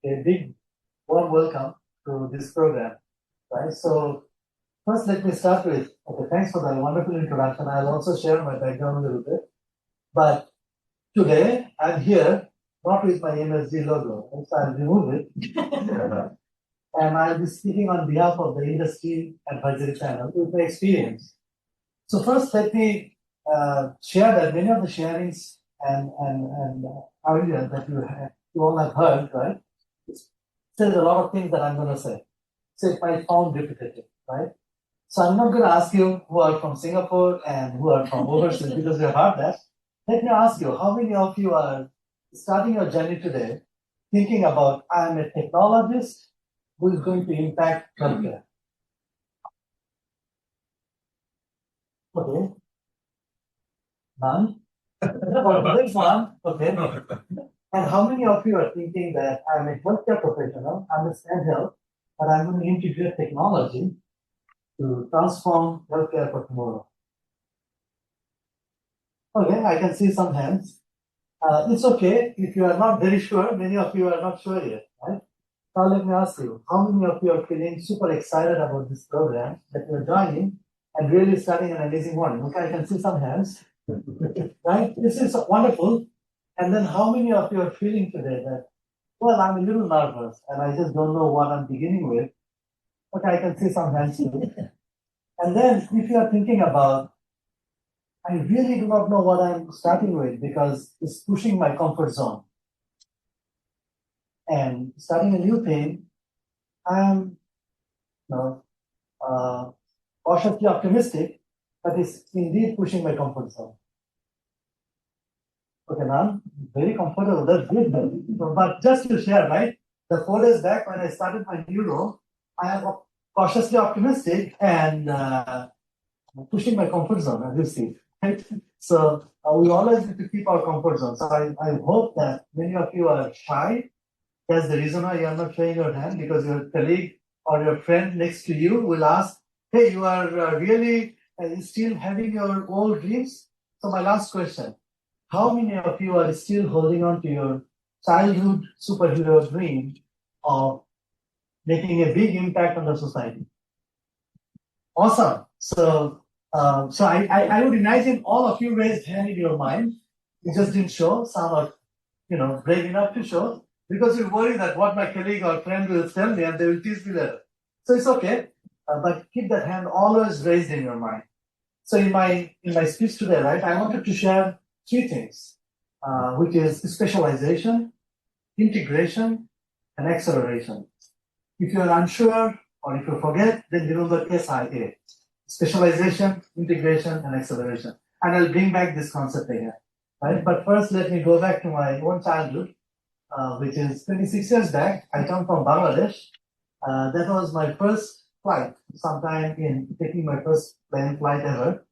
a big warm welcome to this program, right? So first, let me start with, okay, thanks for that wonderful introduction. I'll also share my background a little bit. But today, I'm here, not with my MSD logo, so I'll remove it. And I'll be speaking on behalf of the Industry Advisory Panel with my experience. So first, let me share that many of the sharings and ideas that you all have heard, right? There's a lot of things that I'm going to say. So it might sound repetitive, right? So I'm not going to ask you who are from Singapore and who are from overseas because you have heard that. Let me ask you, how many of you are starting your journey today thinking about, I'm a technologist who is going to impact healthcare? Okay. None? There's one. Okay. And how many of you are thinking that I'm a healthcare professional, I understand health, but I'm going to integrate technology to transform healthcare for tomorrow? Okay, I can see some hands. It's okay if you are not very sure. Many of you are not sure yet, right? Now let me ask you, how many of you are feeling super excited about this program that you're joining and really starting an amazing one? Okay, I can see some hands, right? This is wonderful. And then how many of you are feeling today that, well, I'm a little nervous and I just don't know what I'm beginning with? Okay, I can see some hands too. And then if you are thinking about, I really do not know what I'm starting with because it's pushing my comfort zone. And starting a new thing, I'm cautiously optimistic, but it's indeed pushing my comfort zone. Okay, now I'm very comfortable. That's good. But just to share, right? The 4 days back when I started my new role, I am cautiously optimistic and pushing my comfort zone, as you see. Right? So we always need to keep our comfort zone. So I hope that many of you are shy. That's the reason why you are not showing your hand, because your colleague or your friend next to you will ask, hey, you are really still having your old dreams? So my last question, how many of you are still holding on to your childhood superhero dream of making a big impact on the society? Awesome. So I would imagine all of you raised hand in your mind. You just didn't show. Some are, brave enough to show because you're worried that what my colleague or friend will tell me and they will tease me later. So it's okay, but keep that hand always raised in your mind. So in my speech today, right, I wanted to share 3 things, which is specialization, integration, and acceleration. If you're unsure or if you forget, then remember SIA. Specialization, integration, and acceleration. And I'll bring back this concept again. Right? But first, let me go back to my own childhood, which is 26 years back. I come from Bangladesh. That was my first flight, sometime in taking my first plane flight ever.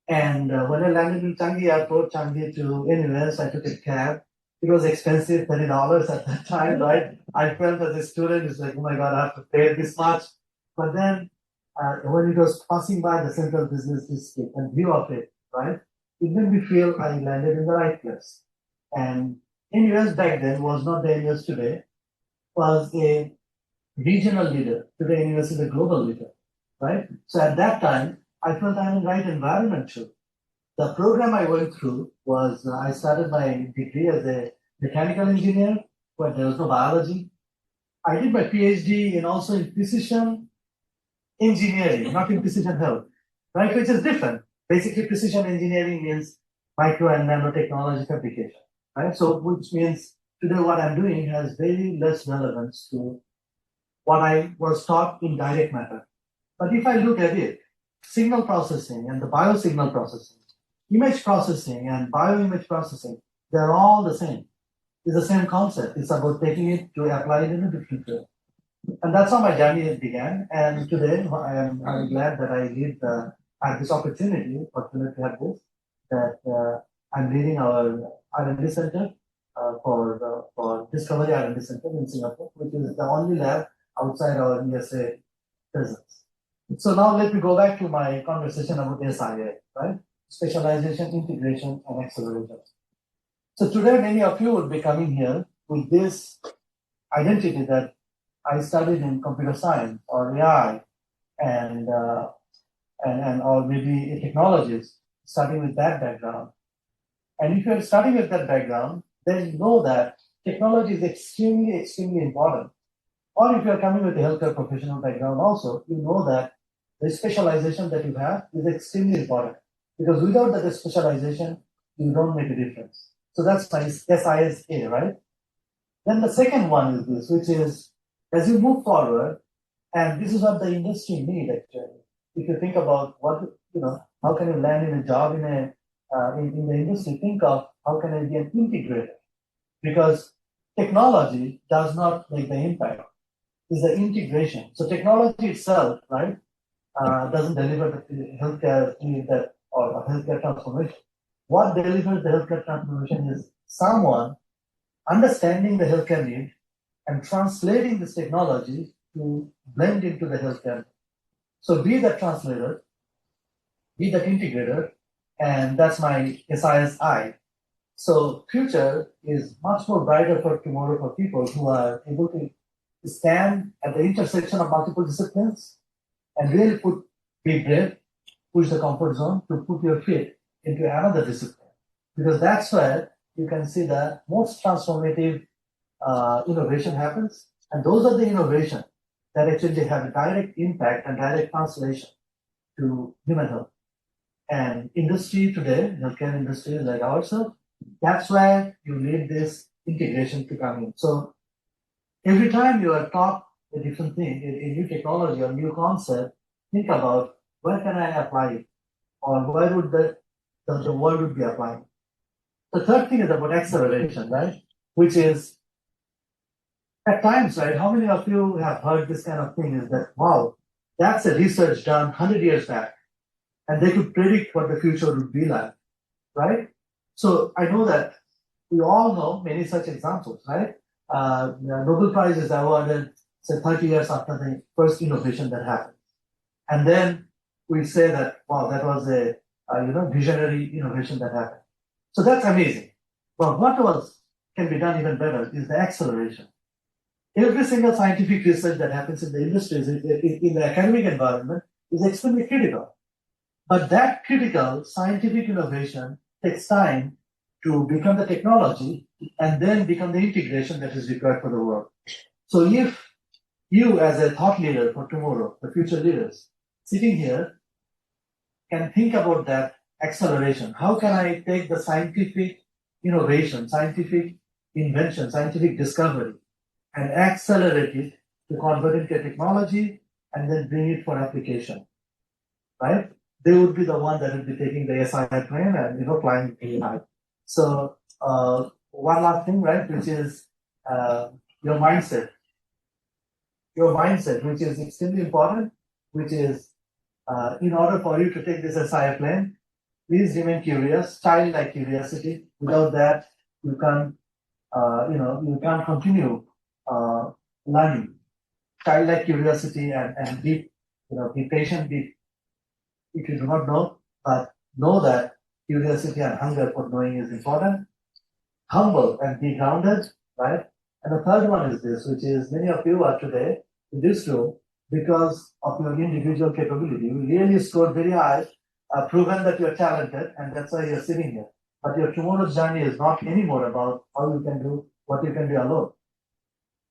And when I landed in Changi Airport, Changi to anywhere, so I took a cab. It was expensive, $30 at that time, right? I felt as a student, it's like, oh my God, I have to pay this much. But then when it was passing by the central business district and view of it, right, it made me feel I landed in the right place. And NUS back then was not the NUS today, was a regional leader. Today NUS is a global leader, right? So at that time, I felt I'm in the right environment too. The program I went through was, I started my degree as a mechanical engineer, but there was no biology. I did my PhD also in precision engineering, not in precision health, right? Which is different. Basically, precision engineering means micro and nanotechnology application, right? So, which means today what I'm doing has very less relevance to what I was taught in direct matter. But if I look at it, signal processing and the biosignal processing, image processing and bioimage processing, they're all the same. It's the same concept. It's about taking it to apply it in a different way. And that's how my journey began. And today, I'm glad that I had this opportunity to have this, that I'm leading our R&D center for Discovery R&D Center in Singapore, which is the only lab outside our USA presence. So now let me go back to my conversation about SIA, right? Specialization, integration, and acceleration. So today, many of you would be coming here with this identity that I studied in computer science or AI and or maybe technologies, starting with that background. And if you're starting with that background, then you know that technology is extremely, extremely important. Or if you're coming with a healthcare professional background also, you know that the specialization that you have is extremely important. Because without that specialization, you don't make a difference. So that's my SISA, right? Then the second one is this, which is as you move forward, and this is what the industry needs actually. If you think about what, how can you land in a job in the industry, think of how can I be an integrator? Because technology does not make the impact, it's the integration. So technology itself, right, doesn't deliver the healthcare need that or healthcare transformation. What delivers the healthcare transformation is someone understanding the healthcare need and translating this technology to blend into the healthcare. So be that translator, be that integrator, and that's my SISI. So future is much more brighter for tomorrow for people who are able to stand at the intersection of multiple disciplines and really be brave, push the comfort zone to put your feet into another discipline. Because that's where you can see the most transformative innovation happens. And those are the innovations that actually have a direct impact and direct translation to human health. And industry today, healthcare industry like ourselves, that's where you need this integration to come in. So every time you are taught a different thing, a new technology or new concept, think about where can I apply it, or where would the world would be applying. The third thing is about acceleration, right? Which is at times, right? How many of you have heard this kind of thing? Is that wow, that's a research done 100 years back, and they could predict what the future would be like, right? So I know that we all know many such examples, right? The Nobel Prize is awarded, say, 30 years after the first innovation that happened. And then we say that, wow, that was a visionary innovation that happened. So that's amazing. But what else can be done even better is the acceleration. Every single scientific research that happens in the industries, in the academic environment, is extremely critical. But that critical scientific innovation takes time to become the technology and then become the integration that is required for the world. So if you as a thought leader for tomorrow, the future leaders, sitting here, can think about that acceleration. How can I take the scientific innovation, scientific invention, scientific discovery, and accelerate it to convert it into technology and then bring it for application, right? They would be the one that would be taking the SII plane and flying AI. So one last thing, right, which is your mindset. Your mindset, which is extremely important, which is in order for you to take this SII plane, please remain curious, childlike curiosity. Without that, you can't, you can't continue learning. Childlike curiosity and be patient. If you do not know, but know that curiosity and hunger for knowing is important. Humble and be grounded, right? And the third one is this, which is many of you are today in this room because of your individual capability. You really scored very high, proven that you're talented, and that's why you're sitting here. But your tomorrow's journey is not anymore about how you can do what you can do alone.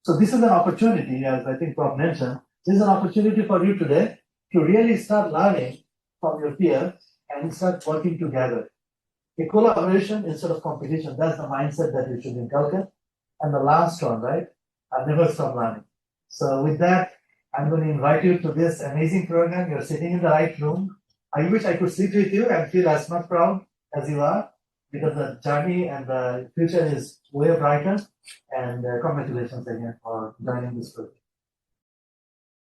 So this is an opportunity, as I think Prof mentioned, this is an opportunity for you today to really start learning from your peers and start working together. A collaboration instead of competition, that's the mindset that you should inculcate. And the last one, right? Never stop learning. So with that, I'm going to invite you to this amazing program. You're sitting in the right room. I wish I could sit with you and feel as much proud as you are, because the journey and the future is way brighter. And congratulations again for joining this program.